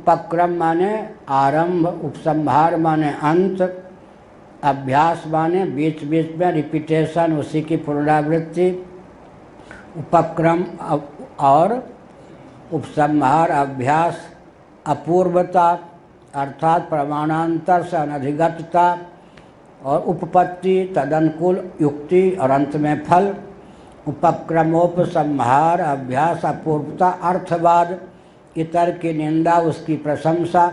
उपक्रम माने आरंभ, उपसंहार माने अंत, अभ्यास माने बीच बीच में रिपीटेशन, उसी की पुनरावृत्ति। उपक्रम और उपसंहार, अभ्यास, अपूर्वता अर्थात प्रमाणांतर से अनधिगतता, और उपपत्ति तदनुकूल युक्ति, और अंत में फल। उपक्रमोपसंहार, अभ्यास, अपूर्वता, अर्थवाद, इतर की निंदा, उसकी प्रशंसा।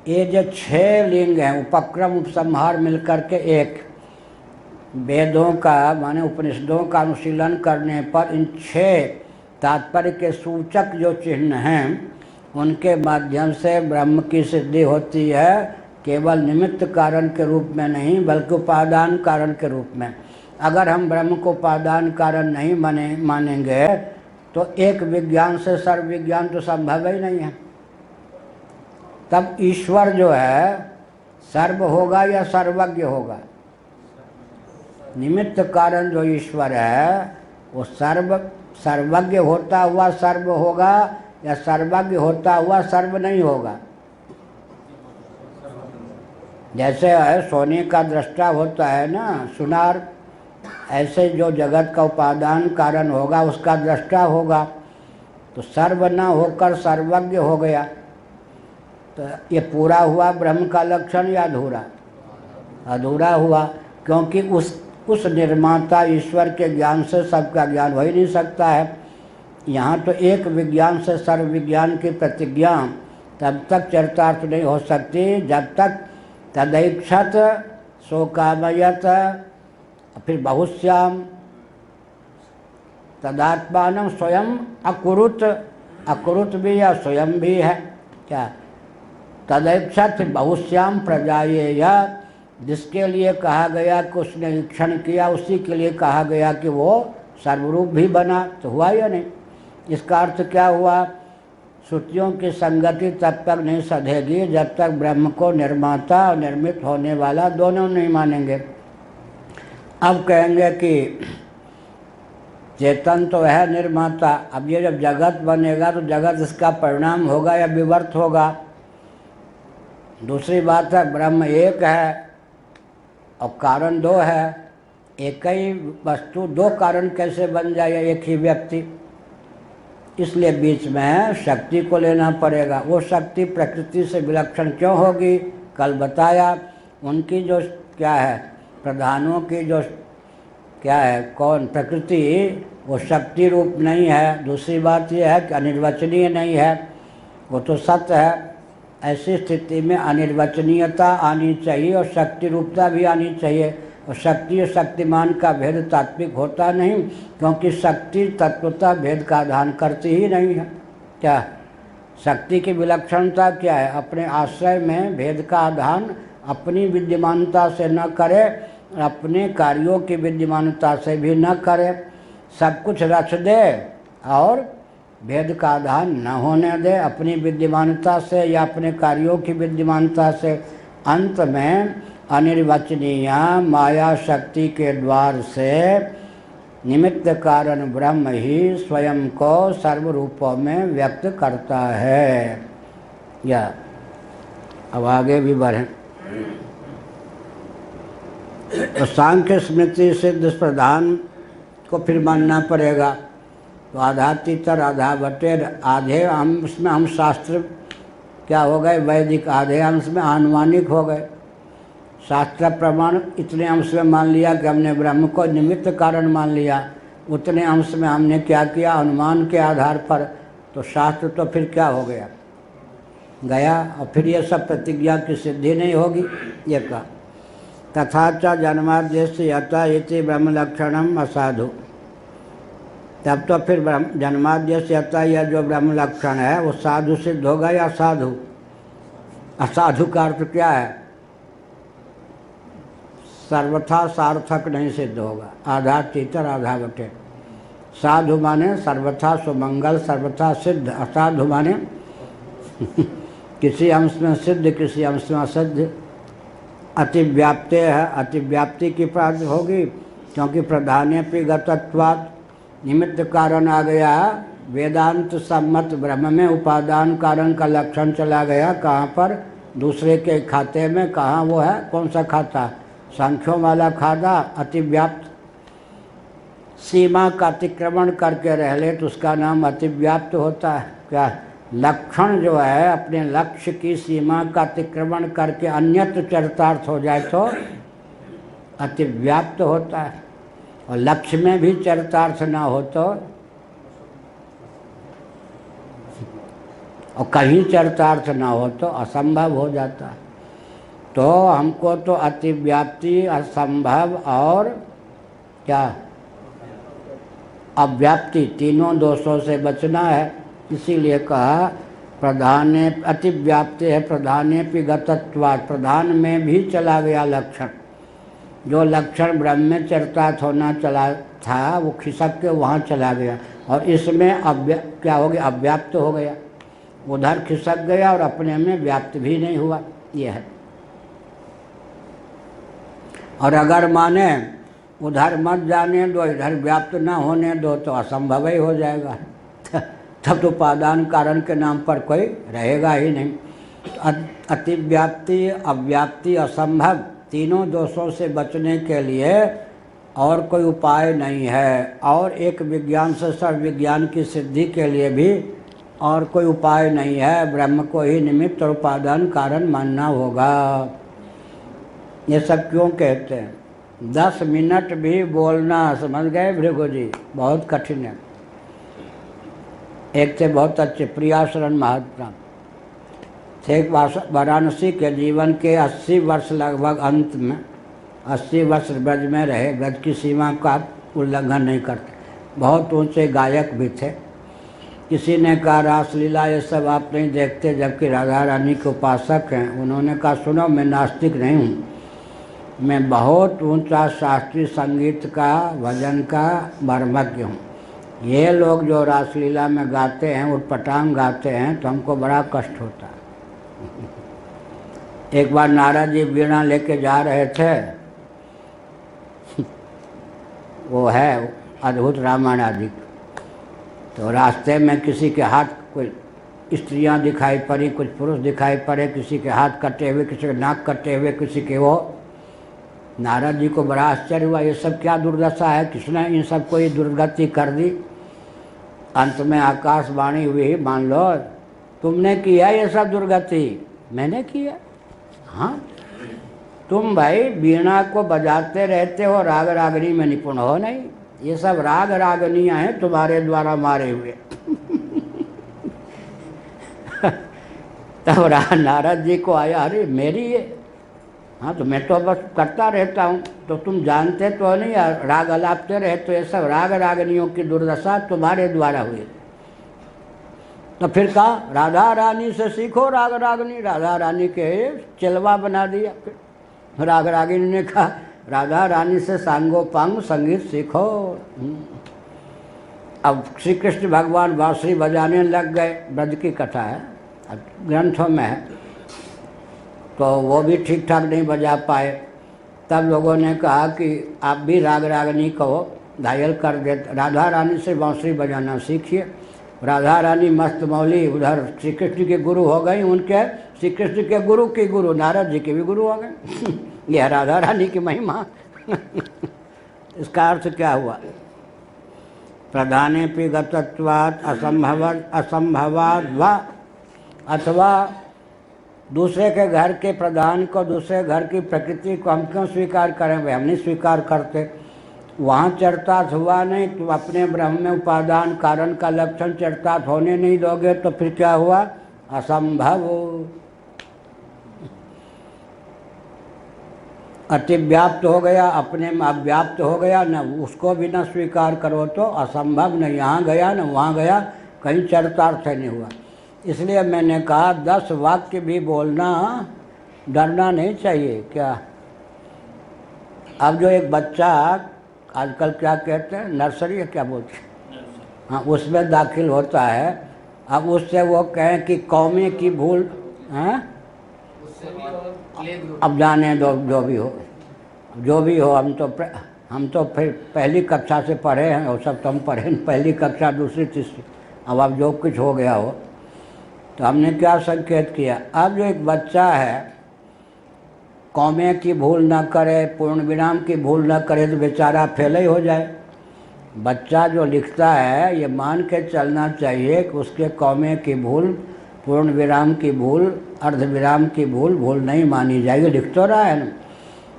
ये जो 6 लिंग हैं, उपक्रम उपसंहार मिलकर के एक। वेदों का माने उपनिषदों का अनुशीलन करने पर इन 6 तात्पर्य के सूचक जो चिन्ह हैं उनके माध्यम से ब्रह्म की सिद्धि होती है, केवल निमित्त कारण के रूप में नहीं बल्कि उपादान कारण के रूप में। अगर हम ब्रह्म को उपादान कारण नहीं मानेंगे तो एक विज्ञान से सर्व विज्ञान तो संभव ही नहीं है। तब ईश्वर जो है सर्व होगा या सर्वज्ञ होगा? निमित्त कारण जो ईश्वर है वो सर्वज्ञ होता हुआ सर्व होगा या सर्वज्ञ होता हुआ सर्व नहीं होगा? जैसे है सोने का दृष्टा होता है ना सुनार, ऐसे जो जगत का उपादान कारण होगा उसका दृष्टा होगा। तो सर्व न होकर सर्वज्ञ हो गया, तो ये पूरा हुआ ब्रह्म का लक्षण या अधूरा? अधूरा हुआ, क्योंकि उस निर्माता ईश्वर के ज्ञान से सबका ज्ञान हो ही नहीं सकता है। यहाँ तो एक विज्ञान से सर्व विज्ञान की प्रतिज्ञा तब तक चरितार्थ नहीं हो सकती जब तक तदैक्षत शोकामयत, फिर बहुश्याम तदात्मान स्वयं अकुरुत, अकुरुत भी या स्वयं भी है क्या? तदैक्षत बहुश्याम प्रजायेय, जिसके लिए कहा गया कि उसने ईक्षण किया उसी के लिए कहा गया कि वो सर्वरूप भी बना, तो हुआ या नहीं? इसका अर्थ क्या हुआ? श्रुतियों की संगति तब तक नहीं सधेगी जब तक ब्रह्म को निर्माता और निर्मित होने वाला दोनों नहीं मानेंगे। अब कहेंगे कि चेतन तो है निर्माता, अब ये जब जगत बनेगा तो जगत इसका परिणाम होगा या विवर्त होगा? दूसरी बात है ब्रह्म एक है और कारण 2 है। एक ही वस्तु 2 कारण कैसे बन जाए एक ही व्यक्ति? इसलिए बीच में शक्ति को लेना पड़ेगा। वो शक्ति प्रकृति से विलक्षण क्यों होगी? कल बताया, उनकी जो क्या है प्रधानों की जो क्या है कौन प्रकृति, वो शक्ति रूप नहीं है। दूसरी बात यह है कि अनिर्वचनीय नहीं है, वो तो सत्य है। ऐसी स्थिति में अनिर्वचनीयता आनी चाहिए और शक्ति रूपता भी आनी चाहिए। और शक्ति और शक्तिमान का भेद तात्विक होता नहीं, क्योंकि शक्ति तत्वता भेद का आधान करती ही नहीं है। क्या शक्ति की विलक्षणता क्या है? अपने आश्रय में भेद का आधान अपनी विद्यमानता से न करे, अपने कार्यों की विद्यमानता से भी न करे। सब कुछ रच दे और भेद का आधान न होने दे अपनी विद्यमानता से या अपने कार्यों की विद्यमानता से। अंत में अनिर्वचनीय माया शक्ति के द्वार से निमित्त कारण ब्रह्म ही स्वयं को सर्व रूपों में व्यक्त करता है। या अब आगे भी बढ़ें तो सांख्य स्मृति सिद्ध प्रधान को फिर मानना पड़ेगा। तो आधातीतर आधा बटेर, आधे अंश में हम शास्त्र क्या हो गए वैदिक, आधे अंश में आनुमानिक हो गए। शास्त्र प्रमाण इतने अंश में मान लिया कि हमने ब्रह्म को निमित्त कारण मान लिया, उतने अंश में हमने क्या किया अनुमान के आधार पर। तो शास्त्र तो फिर क्या हो गया गया, और फिर ये सब प्रतिज्ञा की सिद्धि नहीं होगी। ये कहा तथा च जन्माद्यस्य यथा इति ब्रह्म लक्षणम असाधु। तब तो फिर जन्माद्यस्य यथा यह जो ब्रह्म लक्षण है वो साधु सिद्ध होगा या साधु? असाधु का अर्थ क्या है? सर्वथा सार्थक नहीं सिद्ध होगा। आधा तीतर आधा बटे। साधु माने सर्वथा सुमंगल, सर्वथा सिद्ध। असाधु माने किसी अंश में सिद्ध किसी अंश में असिद्ध। अतिव्याप्ति है, अतिव्याप्ति की प्राप्ति होगी क्योंकि प्रधान्यपि गतत्वात् निमित्त कारण आ गया वेदांत सम्मत ब्रह्म में उपादान कारण का लक्षण चला गया। कहाँ पर? दूसरे के खाते में। कहाँ वो है? कौन सा खाता? सांख्यों वाला खाता। अतिव्याप्त, सीमा का अतिक्रमण करके रह ले तो उसका नाम अतिव्याप्त होता है। क्या? लक्षण जो है अपने लक्ष्य की सीमा का अतिक्रमण करके अन्यत्र चरितार्थ हो जाए तो अतिव्याप्त होता है। और लक्ष्य में भी चरितार्थ ना हो तो, और कहीं चरितार्थ ना हो तो असंभव हो जाता है। तो हमको तो अतिव्याप्ति, असंभव और क्या? अव्याप्ति, तीनों दोषों से बचना है। इसीलिए कहा प्रधाने अतिव्याप्ति है, प्रधाने पि गतत्वात्, प्रधान में भी चला गया लक्षण। जो लक्षण ब्रह्म में चरितार्थ होना चला था वो खिसक के वहाँ चला गया, और इसमें क्या हो गया? अव्याप्त हो गया। उधर खिसक गया और अपने में व्याप्त भी नहीं हुआ। ये है। और अगर माने उधर मत जाने दो, इधर व्याप्त ना होने दो तो असंभव ही हो जाएगा। तब तो उपादान कारण के नाम पर कोई रहेगा ही नहीं। अतिव्याप्ति, अव्याप्ति, असंभव, तीनों दोषों से बचने के लिए और कोई उपाय नहीं है। और एक विज्ञान से सर्व विज्ञान की सिद्धि के लिए भी और कोई उपाय नहीं है। ब्रह्म को ही निमित्त और उपादान कारण मानना होगा। ये सब क्यों कहते हैं? 10 मिनट भी बोलना, समझ गए भृगु जी, बहुत कठिन है। एक थे बहुत अच्छे प्रियाशरण महात्मा थे, वाराणसी के जीवन के 80 वर्ष लगभग अंत में 80 वर्ष ब्रज में रहे, ब्रज की सीमा का उल्लंघन नहीं करते। बहुत ऊंचे गायक भी थे। किसी ने कहा रासलीला ये सब आप नहीं देखते जबकि राधा रानी के उपासक हैं। उन्होंने कहा सुनो, मैं नास्तिक नहीं हूँ, मैं बहुत ऊंचा शास्त्रीय संगीत का, भजन का मर्मज्ञ हूँ। ये लोग जो रासलीला में गाते हैं, उटपटांग गाते हैं, तो हमको बड़ा कष्ट होता है। एक बार नारद जी वीणा लेके जा रहे थे, वो है अद्भुत रामायण आदि, तो रास्ते में किसी के हाथ कोई स्त्रियां दिखाई पड़ी, कुछ पुरुष दिखाई पड़े, किसी के हाथ कटे हुए, किसी के नाक कटे हुए, किसी के वो। नारद जी को बड़ा आश्चर्य हुआ, ये सब क्या दुर्दशा है, किसने इन सबको ये दुर्गति कर दी। अंत में आकाशवाणी हुई, मान लो तुमने किया ये सब दुर्गति। मैंने किया? हाँ, तुम भाई वीणा को बजाते रहते हो, राग रागनी में निपुण हो नहीं। ये सब राग रागनियाँ हैं तुम्हारे द्वारा मारे हुए। तब नारद जी को आया, अरे मेरी ये, हाँ तो मैं तो बस करता रहता हूँ, तो तुम जानते तो नहीं, राग अलापते रहे, तो ये सब राग रागनियों की दुर्दशा तुम्हारे द्वारा हुई। तो फिर कहा राधा रानी से सीखो राग रागनी। राधा रानी के चलवा बना दिया। फिर राग रागिनी ने कहा राधा रानी से सांगोपांग संगीत सीखो। अब श्री कृष्ण भगवान बांसुरी बजाने लग गए। ब्रज की कथा है, ग्रंथों में है, तो वो भी ठीक ठाक नहीं बजा पाए। तब लोगों ने कहा कि आप भी राग रागनी कहो, घायल कर देते। राधा रानी से बांसुरी बजाना सीखिए। राधा रानी मस्त मौली उधर श्री कृष्ण के गुरु हो गई। उनके श्री कृष्ण के गुरु की गुरु नारद जी के भी गुरु हो गए। यह राधा रानी की महिमा। इसका अर्थ क्या हुआ? प्रधाने पि गतत्वात् असंभवात् वा, अथवा दूसरे के घर के प्रधान को, दूसरे घर की प्रकृति को हम क्यों स्वीकार करें? भाई हम नहीं स्वीकार करते। वहाँ चरितार्थ हुआ नहीं, तो अपने ब्रह्म में उपादान कारण का लक्षण चरितार्थ होने नहीं दोगे तो फिर क्या हुआ? असंभव। अतिव्याप्त हो गया, अपने में अव्याप्त हो गया, न उसको भी न स्वीकार करो तो असंभव। न यहाँ गया न वहाँ गया, कहीं चरितार्थ नहीं हुआ। इसलिए मैंने कहा 10 वाक्य भी बोलना, डरना नहीं चाहिए। क्या अब जो एक बच्चा आजकल क्या कहते हैं, नर्सरी है क्या बोलते हैं, हाँ, उसमें दाखिल होता है। अब उससे वो कहें कि कौमे की भूल हैं, अब जाने दो, जो भी हो। हम तो फिर पहली कक्षा से पढ़े हैं, और सब तो हम पढ़े पहली कक्षा, दूसरी तीसरी, अब जो कुछ हो गया हो। तो हमने क्या संकेत किया, अब जो एक बच्चा है कौमे की भूल ना करे, पूर्ण विराम की भूल ना करे तो बेचारा फेल ही हो जाए। बच्चा जो लिखता है ये मान के चलना चाहिए कि उसके कौमे की भूल, पूर्ण विराम की भूल, अर्ध विराम की भूल नहीं मानी जाएगी। लिख तो रहा है ना।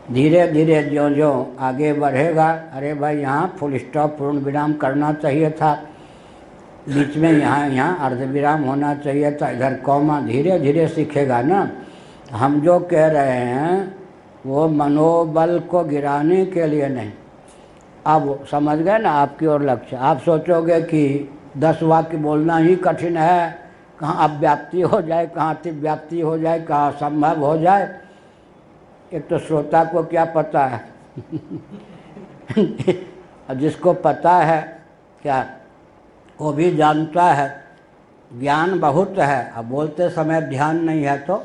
धीरे धीरे जो जो आगे बढ़ेगा, अरे भाई यहाँ फुल स्टॉप पूर्ण विराम करना चाहिए था, बीच में यहाँ अर्ध विराम होना चाहिए था, इधर कौमा, धीरे धीरे सीखेगा ना। हम जो कह रहे हैं वो मनोबल को गिराने के लिए नहीं। अब समझ गए ना आपकी ओर लक्ष्य। आप सोचोगे कि 10 वाक्य बोलना ही कठिन है, कहाँ अव्याप्ति हो जाए, कहाँ अतिव्याप्ति हो जाए, कहाँ संभव हो जाए। एक तो श्रोता को क्या पता है जिसको पता है क्या वो भी जानता है, ज्ञान बहुत है, अब बोलते समय ध्यान नहीं है तो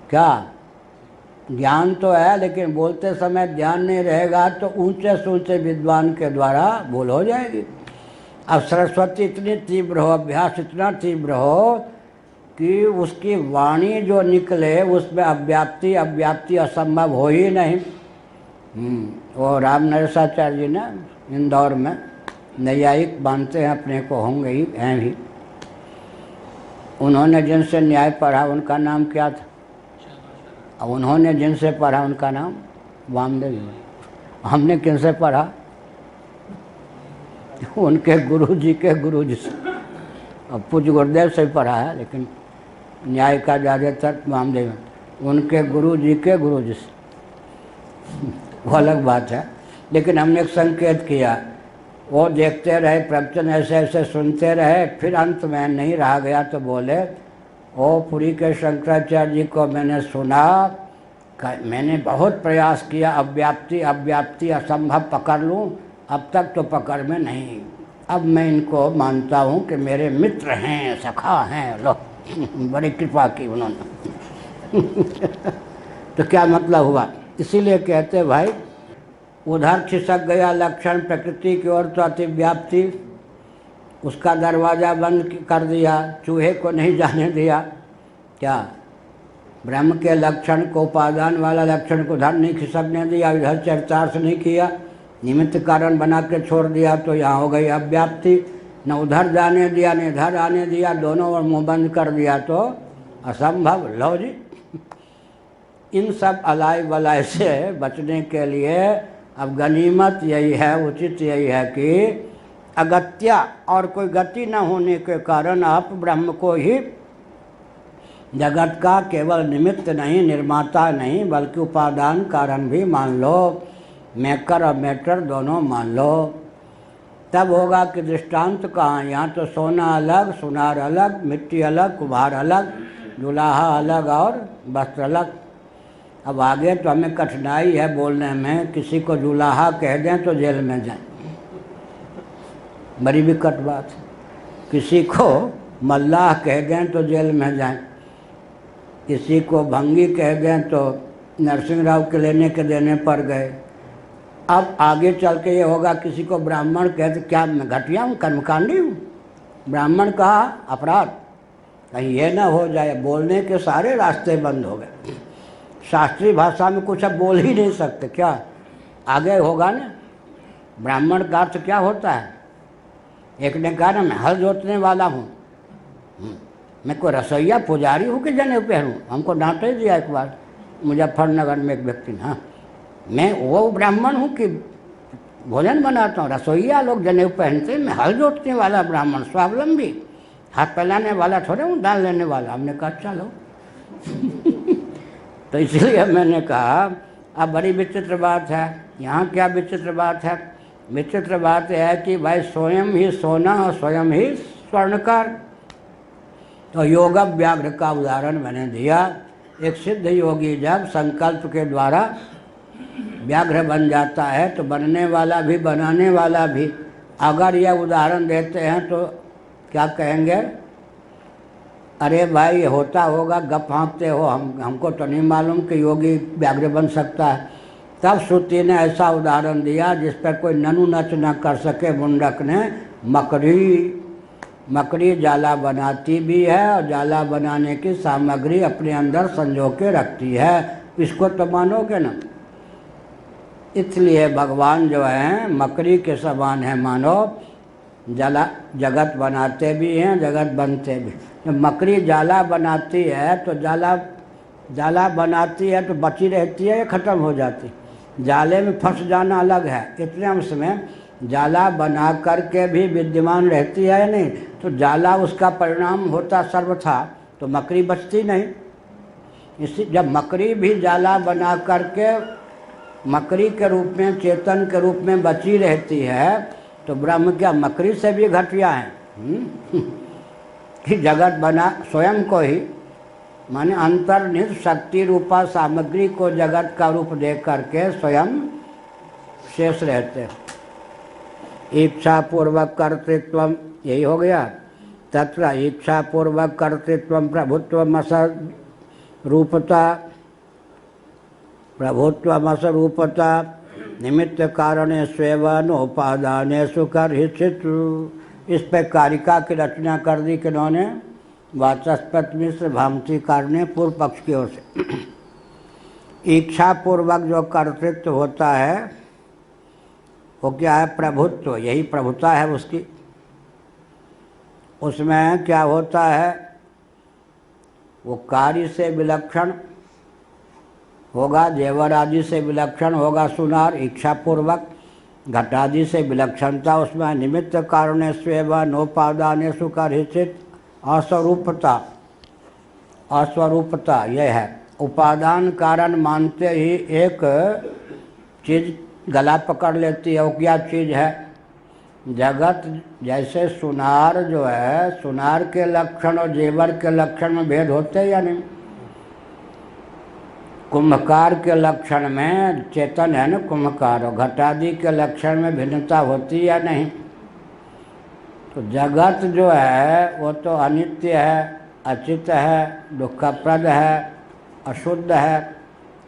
क्या, ज्ञान तो है लेकिन बोलते समय ध्यान नहीं रहेगा तो ऊंचे से ऊंचे विद्वान के द्वारा भूल हो जाएगी। अब सरस्वती इतनी तीव्र हो, अभ्यास इतना तीव्र हो कि उसकी वाणी जो निकले उसमें अव्याप्ति असंभव हो ही नहीं। वो राम नरसाचार्य जी ने इंदौर में नैयायिक मानते हैं अपने को, होंगे ही, हैं भी। उन्होंने जिनसे न्याय पढ़ा उनका नाम क्या था? अब उन्होंने जिनसे पढ़ा उनका नाम वामदेव जी। हमने किनसे पढ़ा? उनके गुरुजी के गुरुजी से। अब पूज्य गुरुदेव से पढ़ा है लेकिन न्याय का ज़्यादातर वामदेव, उनके गुरुजी के गुरुजी से, वो अलग बात है। लेकिन हमने एक संकेत किया, वो देखते रहे प्रवचन, ऐसे ऐसे सुनते रहे, फिर अंत में नहीं रहा गया तो बोले, ओ पुरी के शंकराचार्य जी को मैंने सुना, मैंने बहुत प्रयास किया अव्याप्ति असंभव पकड़ लूँ, अब तक तो पकड़ में नहीं। अब मैं इनको मानता हूँ कि मेरे मित्र हैं, सखा हैं। लो बड़ी कृपा की उन्होंने तो क्या मतलब हुआ? इसीलिए कहते भाई, उधर खिसक गया लक्षण प्रकृति की ओर तो अतिव्याप्ति, उसका दरवाज़ा बंद कर दिया, चूहे को नहीं जाने दिया। क्या ब्रह्म के लक्षण को, उपादान वाला लक्षण को उधर नहीं खिसकने दिया, इधर चरितार्थ नहीं किया, निमित्त कारण बना के छोड़ दिया, तो यहाँ हो गई अव्याप्ति। न उधर जाने दिया न इधर आने दिया, दोनों ओर मुँह बंद कर दिया तो असंभव। लो जी, इन सब अलाय वलाय से बचने के लिए अब गनीमत यही है, उचित यही है कि अगत्या और कोई गति न होने के कारण आप ब्रह्म को ही जगत का केवल निमित्त नहीं, निर्माता नहीं, बल्कि उपादान कारण भी मान लो, मेकर और मैटर दोनों मान लो। तब होगा कि दृष्टांत कहाँ, यहाँ तो सोना अलग, सुनार अलग, मिट्टी अलग, कुम्हार अलग, जुलाहा अलग और वस्त्र अलग। अब आगे तो हमें कठिनाई है बोलने में, किसी को जुलाहा कह दें तो जेल में जाए, बड़ी विकट बात है। किसी को मल्लाह कह दें तो जेल में जाए, किसी को भंगी कह दें तो नरसिंह राव के लेने के देने पर गए। अब आगे चल के ये होगा, किसी को ब्राह्मण कह दे, क्या मैं घटिया हूँ, कर्मकांडी हूँ? ब्राह्मण कहा अपराध, कहीं ये ना हो जाए, बोलने के सारे रास्ते बंद हो गए। शास्त्रीय भाषा में कुछ अब बोल ही नहीं सकते। क्या आगे होगा ना, ब्राह्मण का अर्थ क्या होता है? एक ने कहा ना, मैं हल जोतने वाला हूँ, मैं कोई रसोईया पुजारी हूँ कि जनेऊ पहनूँ? हमको डांटे दिया एक बार मुजफ्फरनगर में एक व्यक्ति ने। हाँ, मैं वो ब्राह्मण हूँ कि भोजन बनाता हूँ? रसोईया लोग जनेऊ पहनते हैं, मैं हल जोतने वाला ब्राह्मण, स्वावलंबी, हाथ फैलाने वाला थोड़े हूँ, डाल लेने वाला। हमने कहा चलो तो इसलिए मैंने कहा अब बड़ी विचित्र बात है। यहाँ क्या विचित्र बात है? विचित्र बात यह है कि भाई स्वयं ही सोना और स्वयं ही स्वर्णकार। तो योग व्याघ्र का उदाहरण मैंने दिया। एक सिद्ध योगी जब संकल्प के द्वारा व्याघ्र बन जाता है तो बनने वाला भी बनाने वाला भी, अगर यह उदाहरण देते हैं तो क्या कहेंगे? अरे भाई होता होगा, गप हाँकते हो, हमको तो नहीं मालूम कि योगी व्याघ्र बन सकता है। तब श्रुति ने ऐसा उदाहरण दिया जिस पर कोई ननु नच न कर सके मुंडक ने। मकड़ी जाला बनाती भी है और जाला बनाने की सामग्री अपने अंदर संजो के रखती है। इसको तो मानोगे ना। इसलिए भगवान जो है मकड़ी के समान है मानो। जगत बनाते भी हैं, जगत बनते भी। जब मकड़ी जाला बनाती है तो जाला बनाती है तो बची रहती है या ख़त्म हो जाती। जाले में फंस जाना अलग है, इतने अंश में जाला बना करके भी विद्यमान रहती है या नहीं। तो जाला उसका परिणाम होता सर्वथा, तो मकड़ी बचती नहीं। इसी जब मकड़ी भी जाला बना करके मकड़ी के रूप में, चेतन के रूप में बची रहती है, तो ब्रह्म क्या मकड़ी से भी घटिया है? कि जगत बना स्वयं को ही, माने अंतर्निहित शक्ति रूपा सामग्री को जगत का रूप दे करके स्वयं शेष रहते। इच्छा पूर्वक कर्तृत्व, यही हो गया। तत्र इच्छा पूर्वक कर्तृत्व प्रभुत्व रूपता, प्रभुत्वमसरूपता निमित्त कारणे स्वेवनोपादानेषु कर्हिचित्। इस पर कारिका की रचना कर दी किन्होंने? वाचस्पति मिश्र भामतीकार ने पूर्व पक्ष की ओर से। इच्छा पूर्वक जो कर्तृत्व होता है वो क्या है? प्रभुत्व, यही प्रभुता है उसकी। उसमें क्या होता है? वो कार्य से विलक्षण होगा, जेवर आदि से विलक्षण होगा सुनार इच्छा पूर्वक। घटादि से विलक्षणता उसमें निमित्त कारण स्वेव नोपादानेषु कर्हिचित्। अस्वरूपता, अस्वरूपता यह है। उपादान कारण मानते ही एक चीज़ गला पकड़ लेती है। वो क्या चीज़ है? जगत। जैसे सुनार जो है, सुनार के लक्षण और जेवर के लक्षण में भेद होते हैं या नहीं? कुंभकार के लक्षण में चेतन है ना कुंभकार, और घटादि के लक्षण में भिन्नता होती या नहीं? तो जगत जो है वो तो अनित्य है, अचित है, दुखप्रद है, अशुद्ध है।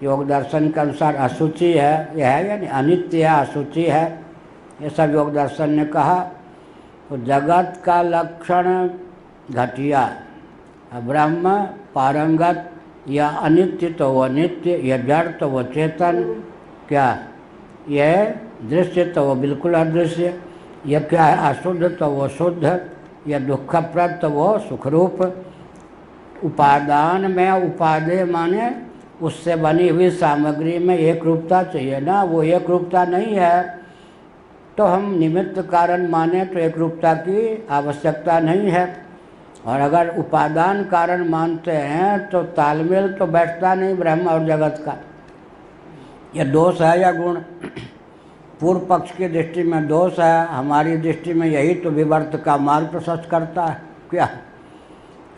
योग दर्शन के अनुसार अशुचि है, यह है यानी अनित्य है, अशुचि है, ये सब योग दर्शन ने कहा। तो जगत का लक्षण घटिया, ब्रह्म पारंगत, या अनित्य तो वो नित्य, या जड़ तो वो चेतन, क्या यह दृश्य तो वो बिल्कुल अदृश्य, यह क्या है? अशुद्ध तो वो शुद्ध, या दुखप्रद तो वो सुखरूप। उपादान में उपादेय माने उससे बनी हुई सामग्री में एक रूपता चाहिए ना, वो एक रूपता नहीं है। तो हम निमित्त कारण माने तो एक रूपता की आवश्यकता नहीं है। और अगर उपादान कारण मानते हैं तो तालमेल तो बैठता नहीं ब्रह्म और जगत का। यह दोष है या गुण? पूर्व पक्ष की दृष्टि में दोष है, हमारी दृष्टि में यही तो विवर्त का मार्ग प्रशस्त करता है। क्या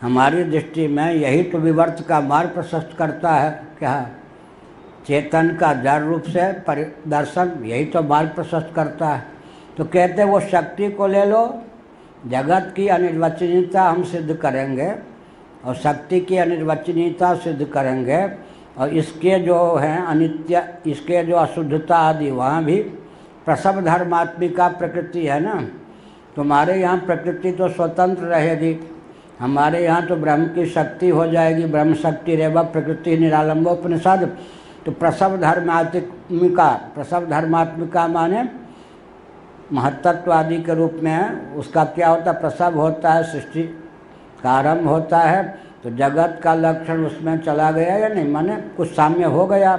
हमारी दृष्टि में यही तो विवर्त का मार्ग प्रशस्त करता है? क्या चेतन का जड़ रूप से परिदर्शन यही तो मार्ग प्रशस्त करता है। तो कहते वो शक्ति को ले लो, जगत की अनिर्वचनीयता हम सिद्ध करेंगे और शक्ति की अनिर्वचनीयता सिद्ध करेंगे, और इसके जो हैं अनित्य, इसके जो अशुद्धता आदि, वहाँ भी प्रसव धर्मात्मिका प्रकृति है ना। तुम्हारे यहाँ प्रकृति तो स्वतंत्र रहेगी, हमारे यहाँ तो ब्रह्म की शक्ति हो जाएगी। ब्रह्म शक्ति रेव प्रकृति निरालंबोपनिषद। तो प्रसव धर्मात्मिका, प्रसव धर्मात्मिका माने महत्त्व आदि के रूप में है। उसका क्या होता है? प्रसव होता है, सृष्टि का आरंभ होता है। तो जगत का लक्षण उसमें चला गया या नहीं? माने कुछ साम्य हो गया।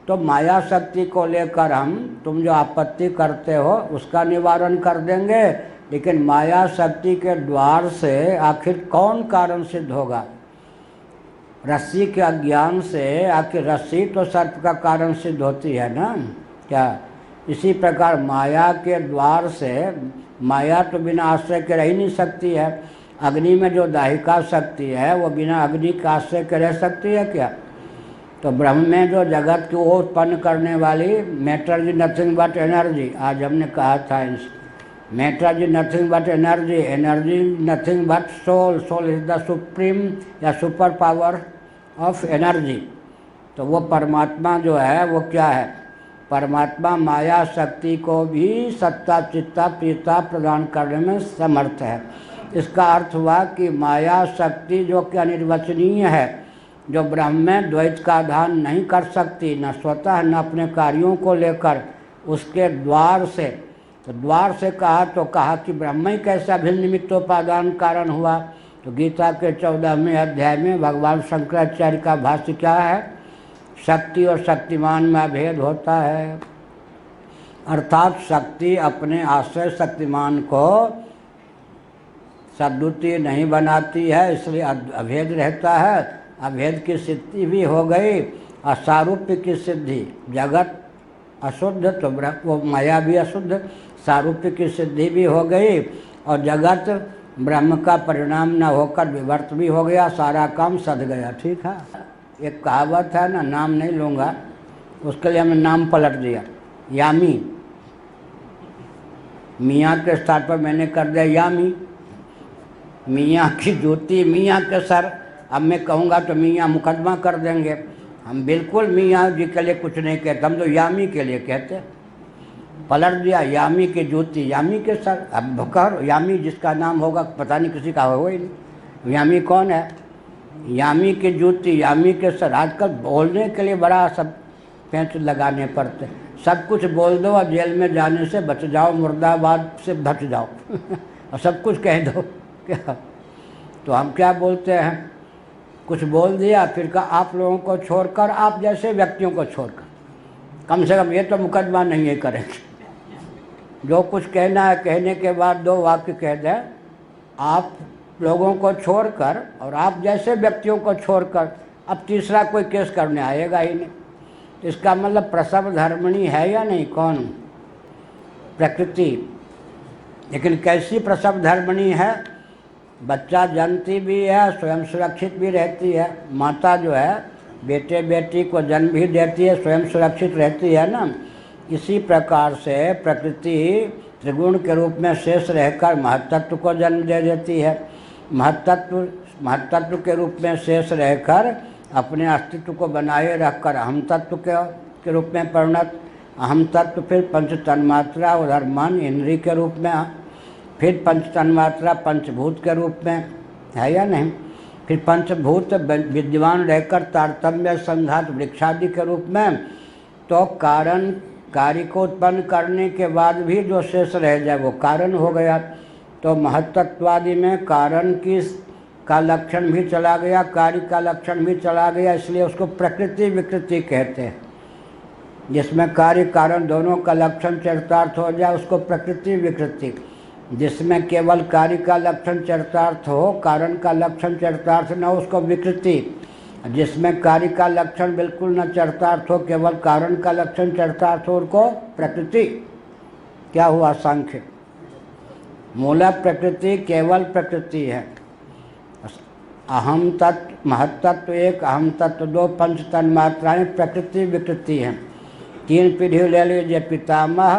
तो माया शक्ति को लेकर हम, तुम जो आपत्ति करते हो उसका निवारण कर देंगे, लेकिन माया शक्ति के द्वार से आखिर कौन कारण सिद्ध होगा? रस्सी के अज्ञान से आखिर रस्सी तो सर्प का कारण सिद्ध होती है ना। क्या इसी प्रकार माया के द्वार से, माया तो बिना आश्रय के रह ही नहीं सकती है। अग्नि में जो दाहिका शक्ति है वो बिना अग्नि के आश्रय के रह सकती है क्या? तो ब्रह्म में जो जगत को उत्पन्न करने वाली matter is nothing but energy, आज हमने कहा था matter is nothing but energy, energy nothing but soul, soul is the supreme या सुपर पावर ऑफ एनर्जी। तो वो परमात्मा जो है वो क्या है? परमात्मा माया शक्ति को भी सत्ता चित्ता प्रियता प्रदान करने में समर्थ है। इसका अर्थ हुआ कि माया शक्ति जो कि अनिर्वचनीय है, जो ब्रह्म में द्वैत का आधान नहीं कर सकती, न स्वतः न अपने कार्यों को लेकर, उसके द्वार से, तो द्वार से कहा तो कहा कि ब्रह्म ही कैसा भिन्न निमित्तोपादान कारण हुआ। तो गीता के 14वें अध्याय में भगवान शंकराचार्य का भाष्य क्या है? शक्ति और शक्तिमान में अभेद होता है, अर्थात शक्ति अपने आश्रय शक्तिमान को सद्द्वितीय नहीं बनाती है, इसलिए अभेद रहता है। अभेद की सिद्धि भी हो गई और सारूप्य की सिद्धि, जगत अशुद्ध तो वो माया भी अशुद्ध, सारूप्य की सिद्धि भी हो गई और जगत ब्रह्म का परिणाम न होकर विवर्त भी हो गया, सारा काम सध गया। ठीक है, एक कहावत है ना, नाम नहीं लूँगा, उसके लिए हमने नाम पलट दिया, यामी। मियाँ के स्थान पर मैंने कर दिया यामी। मियाँ की जूती मियाँ के सर, अब मैं कहूँगा तो मियाँ मुकदमा कर देंगे। हम बिल्कुल मियाँ जी के लिए कुछ नहीं कहते, हम तो यामी के लिए कहते। पलट दिया, यामी की जूती यामी के सर। अब कहो यामी जिसका नाम होगा, पता नहीं किसी का होगा ही नहीं। यामी कौन है? यामी की जूती यामी के सर। आजकल बोलने के लिए बड़ा सब पेंच लगाने पड़ते, सब कुछ बोल दो और जेल में जाने से बच जाओ, मुर्दाबाद से बच जाओ और सब कुछ कह दो क्या। तो हम क्या बोलते हैं, कुछ बोल दिया, फिर कहा आप लोगों को छोड़कर, आप जैसे व्यक्तियों को छोड़कर, कम से कम ये तो मुकदमा नहीं है करेंगे। जो कुछ कहना है कहने के बाद 2 वाक्य कह दें, आप लोगों को छोड़कर और आप जैसे व्यक्तियों को छोड़कर, अब तीसरा कोई केस करने आएगा ही नहीं। इसका मतलब प्रसव धर्मणी है या नहीं? कौन? प्रकृति। लेकिन कैसी प्रसव धर्मणी है? बच्चा जन्मती भी है, स्वयं सुरक्षित भी रहती है। माता जो है बेटे बेटी को जन्म भी देती है, स्वयं सुरक्षित रहती है ना। इसी प्रकार से प्रकृति त्रिगुण के रूप में शेष रहकर महत्तत्व को जन्म दे देती है। महत्तत्व के रूप में शेष रहकर अपने अस्तित्व को बनाए रखकर अहम तत्व के रूप में परिणत, अहम तत्व फिर पंच तन्मात्रा उधर मन इंद्रिय के रूप में, फिर पंच तन्मात्रा पंचभूत के रूप में है या नहीं, फिर पंचभूत विद्यमान रहकर तारतम्य संघात वृक्षादि के रूप में। तो कारण कार्य को उत्पन्न करने के बाद भी जो शेष रह जाए वो कारण हो गया। तो महत्तत्वादि में कारण का लक्षण भी चला गया, कार्य का लक्षण भी चला गया, इसलिए उसको प्रकृति विकृति कहते हैं। जिसमें कार्य कारण दोनों का लक्षण चरितार्थ हो जाए उसको प्रकृति विकृति। जिसमें केवल कार्य का लक्षण चरितार्थ हो, कारण का लक्षण चरितार्थ न हो, उसको विकृति। जिसमें कार्य का लक्षण बिल्कुल न चरितार्थ हो, केवल कारण का लक्षण चरितार्थ हो, उनको प्रकृति। क्या हुआ? सांख्य। मूल प्रकृति केवल प्रकृति है। अहम तत्व महत्तत्व 1, अहम तत्व 2, पंच तन्मात्राएँ प्रकृति विकृति हैं। 3 पीढ़ी ले लीजिए, पितामह,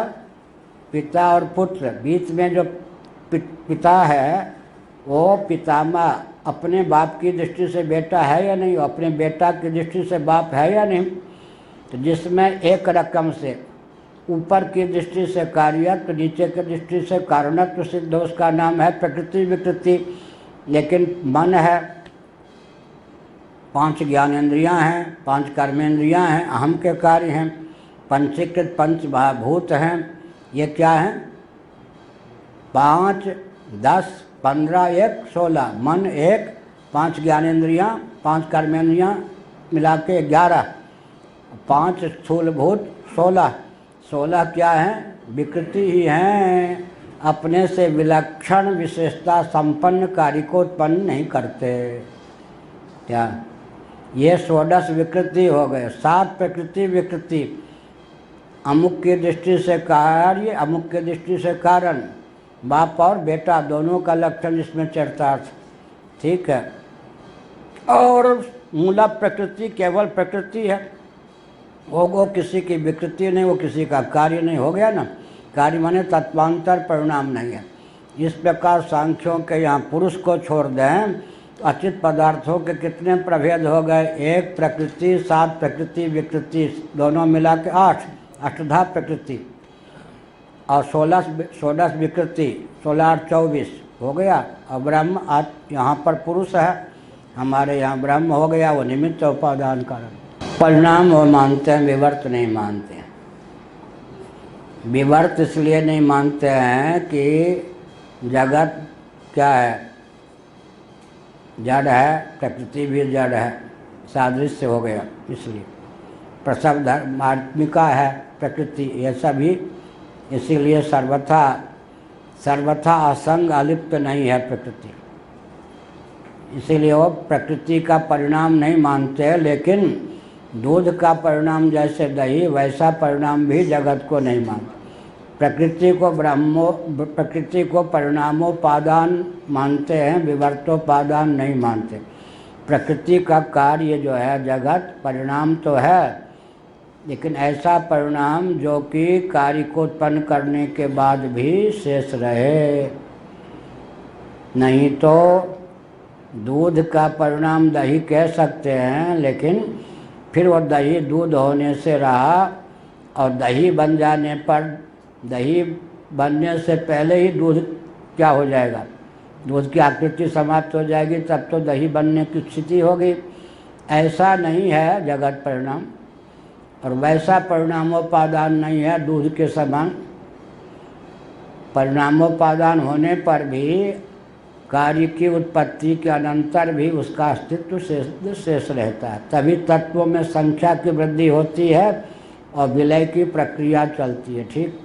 पिता और पुत्र। बीच में जो पिता है वो पितामह अपने बाप की दृष्टि से बेटा है या नहीं, अपने बेटा की दृष्टि से बाप है या नहीं। तो जिसमें एक रकम से ऊपर की दृष्टि से कार्यत्व, नीचे की दृष्टि से कारणत्व सिद्ध, उसका नाम है प्रकृति विकृति। लेकिन मन है, 5 ज्ञानेंद्रियाँ हैं, 5 कर्मेंद्रियाँ हैं, अहम के कार्य हैं, पंचीकृत पंच महाभूत हैं। ये क्या हैं? 5, 10, 15, 1, 16। मन 1, 5 ज्ञानेंद्रियाँ, 5 कर्मेंद्रियाँ मिला के 11, 5 स्थूलभूत 16। 16 क्या हैं? विकृति ही हैं, अपने से विलक्षण विशेषता संपन्न कार्य को उत्पन्न नहीं करते। क्या ये 16 विकृति हो गए। 7 प्रकृति विकृति, अमुक की दृष्टि से कार्य, अमुक की दृष्टि से कारण, बाप और बेटा दोनों का लक्षण इसमें चरितार्थ। ठीक है। और मूला प्रकृति केवल प्रकृति है, वो किसी की विकृति नहीं, वो किसी का कार्य नहीं। हो गया ना? कार्य माने तत्वांतर परिणाम नहीं है। इस प्रकार सांख्यों के यहाँ पुरुष को छोड़ दें तो अचित पदार्थों के कितने प्रभेद हो गए? 1 प्रकृति, 7 प्रकृति विकृति, दोनों मिला के 8। अष्टधा प्रकृति और 16 विकृति, 16 और 24 हो गया। और ब्रह्म आज यहाँ पर पुरुष है, हमारे यहाँ ब्रह्म हो गया, वो निमित्त उपादान कारण। परिणाम वो मानते हैं, विवर्त नहीं मानते हैं। विवर्त इसलिए नहीं मानते हैं कि जगत क्या है, जड़ है, प्रकृति भी जड़ है, सादृश्य हो गया, इसलिए प्रसव धर्मात्मिका है प्रकृति, ये सभी, इसीलिए सर्वथा असंग अलिप्त नहीं है प्रकृति, इसीलिए वो प्रकृति का परिणाम नहीं मानते। लेकिन दूध का परिणाम जैसे दही, वैसा परिणाम भी जगत को नहीं मानते। प्रकृति को परिणामोपादान मानते हैं, विवर्तोपादान नहीं मानते। प्रकृति का कार्य जो है जगत, परिणाम तो है, लेकिन ऐसा परिणाम जो कि कार्य को उत्पन्न करने के बाद भी शेष रहे। नहीं तो दूध का परिणाम दही कह सकते हैं, लेकिन फिर वो दही दूध होने से रहा, और दही बन जाने पर, दही बनने से पहले ही दूध क्या हो जाएगा, दूध की आकृति समाप्त हो जाएगी, तब तो दही बनने की स्थिति होगी। ऐसा नहीं है जगत परिणाम, और वैसा परिणामोपादान नहीं है दूध के समान। परिणामोपादान होने पर भी कार्य की उत्पत्ति के अनंतर भी उसका अस्तित्व शेष रहता है, तभी तत्वों में संख्या की वृद्धि होती है और विलय की प्रक्रिया चलती है। ठीक।